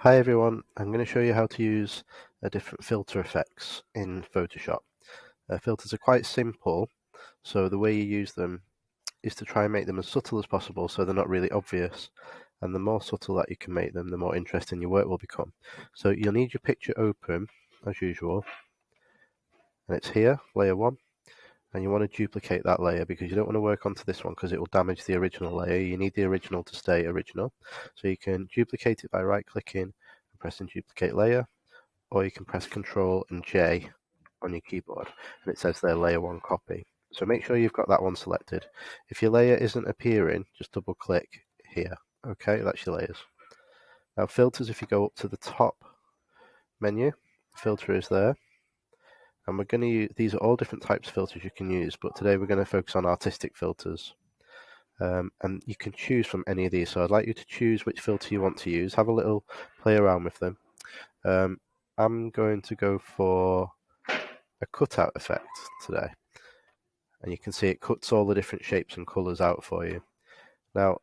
Hi everyone, I'm going to show you how to use different filter effects in Photoshop. Filters are quite simple, so the way you use them is to try and make them as subtle as possible so they're not really obvious. And the more subtle that you can make them, the more interesting your work will become. So you'll need your picture open, as usual, and it's here, layer 1. And you want to duplicate that layer because you don't want to work onto this one because it will damage the original layer. You need the original to stay original. So you can duplicate it by right-clicking and pressing duplicate layer, or you can press Ctrl and J on your keyboard, and it says there layer 1 copy. So make sure you've got that one selected. If your layer isn't appearing, just double click here. Okay, that's your layers. Now filters, if you go up to the top menu, filter is there. And we're going to use, these are all different types of filters you can use, but today we're going to focus on artistic filters. And you can choose from any of these. So I'd like you to choose which filter you want to use. Have a little play around with them. I'm going to go for a cutout effect today. And you can see it cuts all the different shapes and colors out for you. Now,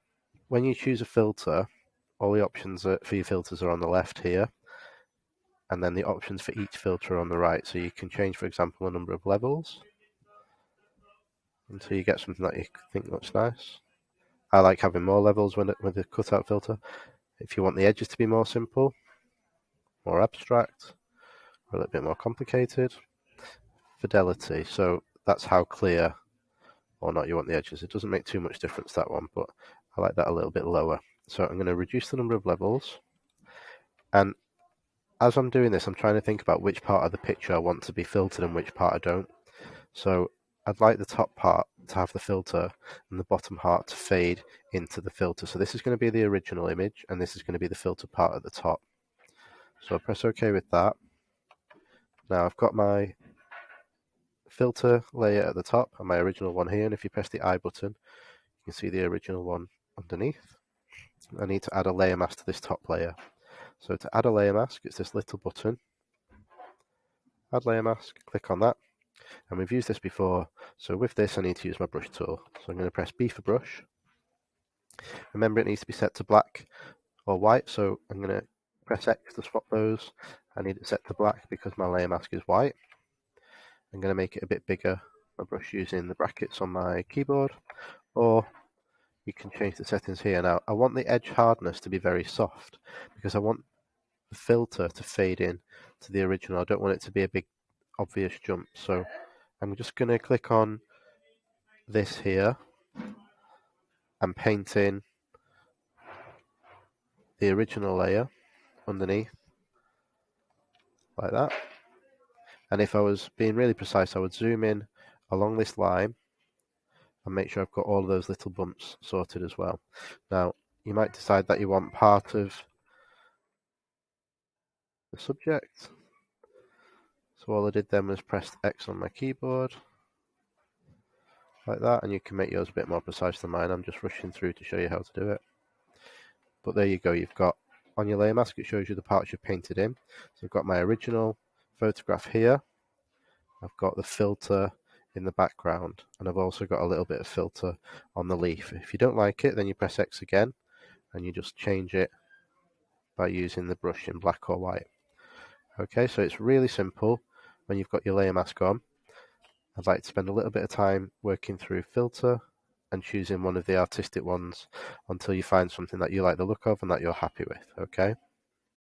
when you choose a filter, all the options for your filters are on the left here. And then the options for each filter are on the right. So you can change, for example, a number of levels until you get something that you think looks nice. I like having more levels with the cutout filter. If you want the edges to be more simple, more abstract, or a little bit more complicated, fidelity. So that's how clear or not you want the edges. It doesn't make too much difference, that one, but I like that a little bit lower. So I'm going to reduce the number of levels. And as I'm doing this, I'm trying to think about which part of the picture I want to be filtered and which part I don't. So I'd like the top part to have the filter and the bottom part to fade into the filter. So this is going to be the original image, and this is going to be the filter part at the top. So I'll press OK with that. Now I've got my filter layer at the top and my original one here, and if you press the I button, you can see the original one underneath. I need to add a layer mask to this top layer. So to add a layer mask, it's this little button, add layer mask, click on that. And we've used this before, so with this I need to use my brush tool. So I'm going to press B for brush. Remember, it needs to be set to black or white, so I'm going to press X to swap those. I need it set to black because my layer mask is white. I'm going to make it a bit bigger, my brush, using the brackets on my keyboard, or you can change the settings here. Now I want the edge hardness to be very soft because I want the filter to fade in to the original. I don't want it to be a big obvious jump. So I'm just going to click on this here and paint in the original layer underneath like that. And if I was being really precise, I would zoom in along this line and make sure I've got all of those little bumps sorted as well. Now you might decide that you want part of the subject. So all I did then was press X on my keyboard like that, and you can make yours a bit more precise than mine. I'm just rushing through to show you how to do it. But there you go, you've got on your layer mask, it shows you the parts you've painted in. So I've got my original photograph here, I've got the filter in the background, and I've also got a little bit of filter on the leaf. If you don't like it, then you press X again and you just change it by using the brush in black or white. Okay, so it's really simple when you've got your layer mask on. I'd like to spend a little bit of time working through filter and choosing one of the artistic ones until you find something that you like the look of and that you're happy with. Okay.